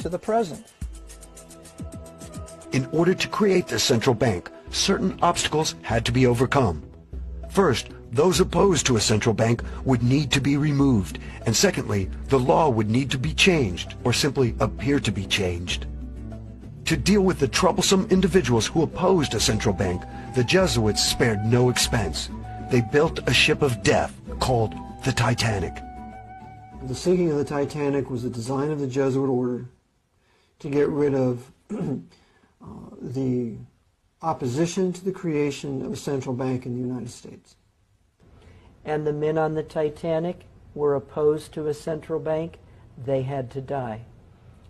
to the present. In order to create this central bank, certain obstacles had to be overcome. First, those opposed to a central bank would need to be removed, and secondly, the law would need to be changed, or simply appear to be changed. To deal with the troublesome individuals who opposed a central bank, the Jesuits spared no expense. They built a ship of death called the Titanic. The sinking of the Titanic was the design of the Jesuit order to get rid of the opposition to the creation of a central bank in the United States. And the men on the Titanic were opposed to a central bank. They had to die.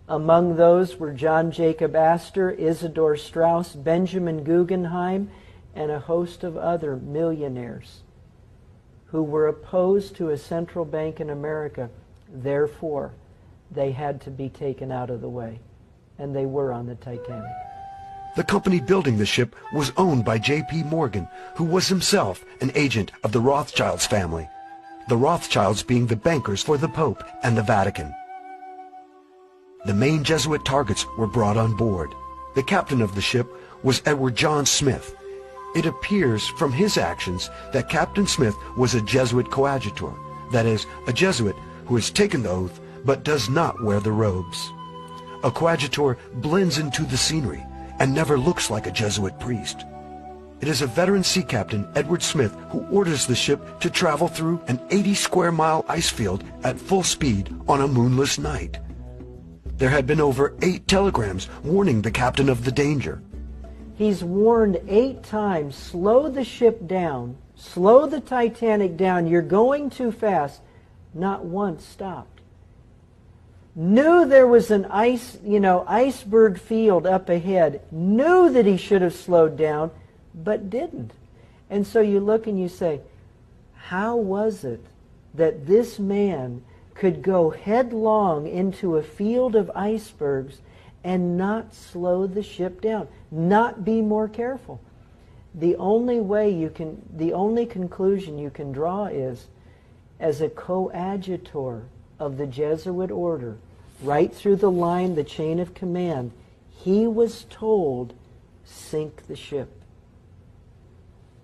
Among those were John Jacob Astor, Isidor Straus, Benjamin Guggenheim, and a host of other millionaires who were opposed to a central bank in America. Therefore, they had to be taken out of the way. And they were on the Titanic. The company building the ship was owned by J.P. Morgan, who was himself an agent of the Rothschilds family, the Rothschilds being the bankers for the Pope and the Vatican. The main Jesuit targets were brought on board. The captain of the ship was Edward John Smith. It appears from his actions that Captain Smith was a Jesuit coadjutor, that is, a Jesuit who has taken the oath but does not wear the robes. A coadjutor blends into the scenery and never looks like a Jesuit priest. It is a veteran sea captain, Edward Smith, who orders the ship to travel through an 80-square-mile ice field at full speed on a moonless night. There had been over 8 telegrams warning the captain of the danger. He's warned 8 times, slow the ship down, slow the Titanic down, you're going too fast. Not once stopped. Knew there was an iceberg field up ahead, knew that he should have slowed down, but didn't. And so you look and you say, how was it that this man could go headlong into a field of icebergs and not slow the ship down, not be more careful? The only conclusion you can draw is, as a coadjutor of the Jesuit order, right through the line, the chain of command, he was told, sink the ship.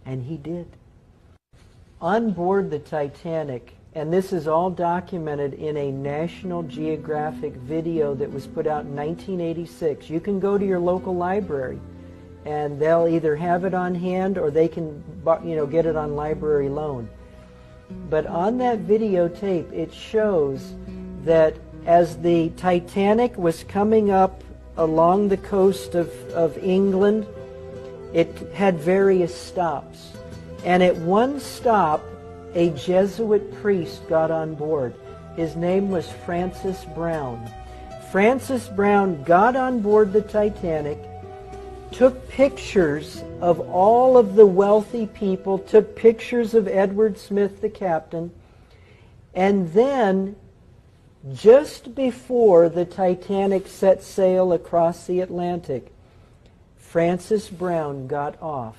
And he did. On board the Titanic, and this is all documented in a National Geographic video that was put out in 1986. You can go to your local library, and they'll either have it on hand or they can get it on library loan. But on that videotape, it shows that as the Titanic was coming up along the coast of England, it had various stops. And at one stop, a Jesuit priest got on board. His name was Francis Brown. Francis Brown got on board the Titanic, took pictures of all of the wealthy people, took pictures of Edward Smith, the captain, and then, just before the Titanic set sail across the Atlantic, Francis Brown got off.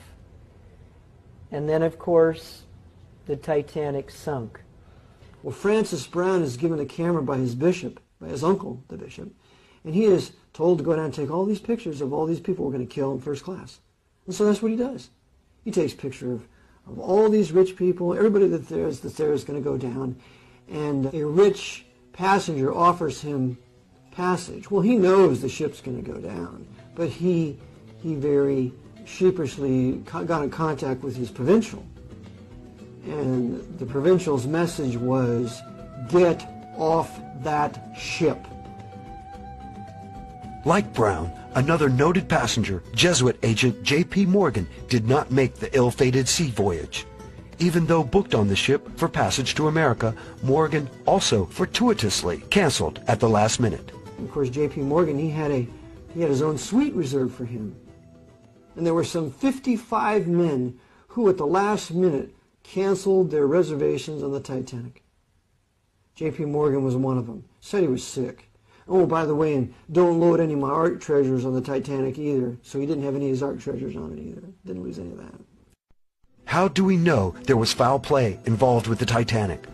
And then, of course, the Titanic sunk. Well, Francis Brown is given a camera by his bishop, by his uncle, the bishop, and he is told to go down and take all these pictures of all these people we're going to kill in first class. And so that's what he does. He takes pictures of all these rich people, everybody that there is going to go down, and a rich passenger offers him passage. Well, he knows the ship's going to go down, but he very sheepishly got in contact with his provincial. And the provincial's message was, get off that ship. Like Brown, another noted passenger, Jesuit agent J.P. Morgan, did not make the ill-fated sea voyage. Even though booked on the ship for passage to America, Morgan also fortuitously canceled at the last minute. Of course, J.P. Morgan, he had his own suite reserved for him. And there were some 55 men who at the last minute canceled their reservations on the Titanic. J.P. Morgan was one of them. Said he was sick. Oh, by the way, and don't load any of my art treasures on the Titanic either. So he didn't have any of his art treasures on it either. Didn't lose any of that. How do we know there was foul play involved with the Titanic?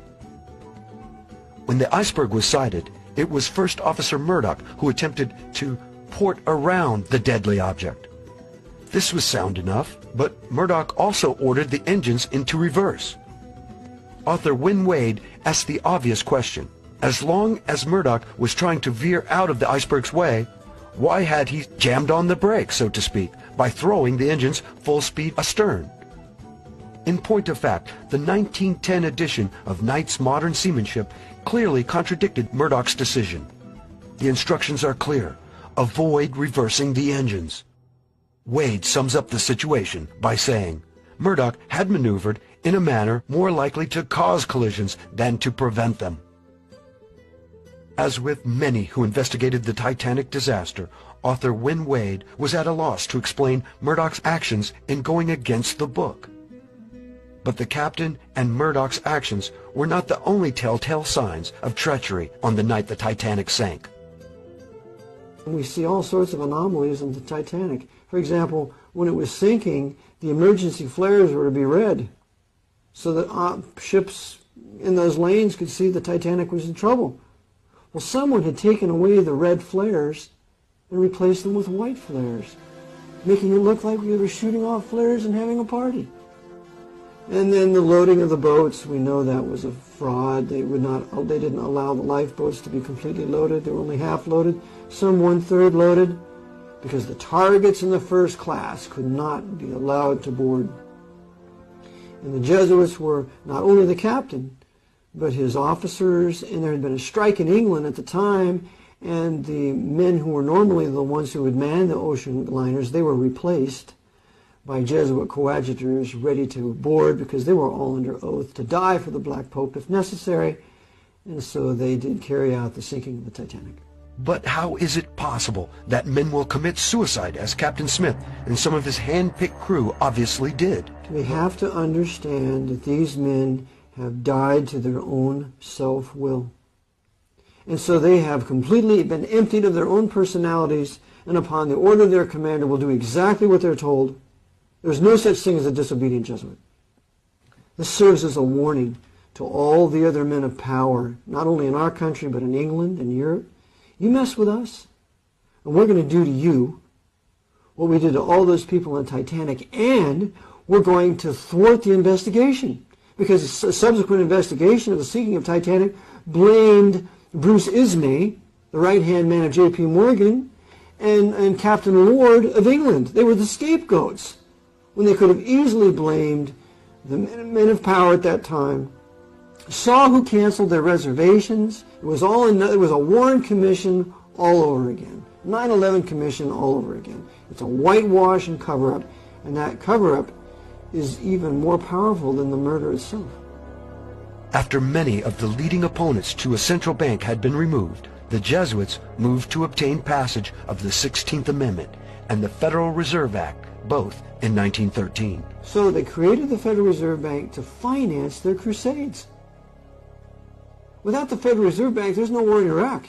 When the iceberg was sighted, It was First Officer Murdoch who attempted to port around the deadly object. This was sound enough, but Murdoch also ordered the engines into reverse. Author Wynne Wade asked the obvious question. As long as Murdoch was trying to veer out of the iceberg's way, why had he jammed on the brakes, so to speak, by throwing the engines full speed astern? In point of fact, the 1910 edition of Knight's Modern Seamanship clearly contradicted Murdoch's decision. The instructions are clear. Avoid reversing the engines. Wade sums up the situation by saying, Murdoch had maneuvered in a manner more likely to cause collisions than to prevent them. As with many who investigated the Titanic disaster, author Wynne Wade was at a loss to explain Murdoch's actions in going against the book. But the captain and Murdoch's actions were not the only telltale signs of treachery on the night the Titanic sank. We see all sorts of anomalies in the Titanic. For example, when it was sinking, the emergency flares were to be red, so that ships in those lanes could see the Titanic was in trouble. Well, someone had taken away the red flares and replaced them with white flares, making it look like we were shooting off flares and having a party. And then the loading of the boats, we know that was a fraud. They didn't allow the lifeboats to be completely loaded. They were only half loaded, some 1/3 loaded, because the targets in the first class could not be allowed to board. And the Jesuits were not only the captain, but his officers, and there had been a strike in England at the time, and the men who were normally the ones who would man the ocean liners, they were replaced by Jesuit coadjutors ready to board because they were all under oath to die for the Black Pope if necessary, and so they did carry out the sinking of the Titanic. But how is it possible that men will commit suicide as Captain Smith and some of his hand-picked crew obviously did? We have to understand that these men have died to their own self-will. And so they have completely been emptied of their own personalities, and upon the order of their commander will do exactly what they're told. There's no such thing as a disobedient Jesuit. This serves as a warning to all the other men of power, not only in our country, but in England and Europe. You mess with us, and we're going to do to you what we did to all those people on Titanic, and we're going to thwart the investigation. Because a subsequent investigation of the sinking of Titanic blamed Bruce Ismay, the right-hand man of J.P. Morgan, and Captain Ward of England. They were the scapegoats, when they could have easily blamed the men of power at that time. Saw who canceled their reservations. It was a Warren Commission all over again. 9/11 Commission all over again. It's a whitewash and cover-up, and that cover-up is even more powerful than the murder itself. After many of the leading opponents to a central bank had been removed, the Jesuits moved to obtain passage of the 16th Amendment and the Federal Reserve Act, both in 1913. So they created the Federal Reserve Bank to finance their crusades. Without the Federal Reserve Bank, there's no war in Iraq.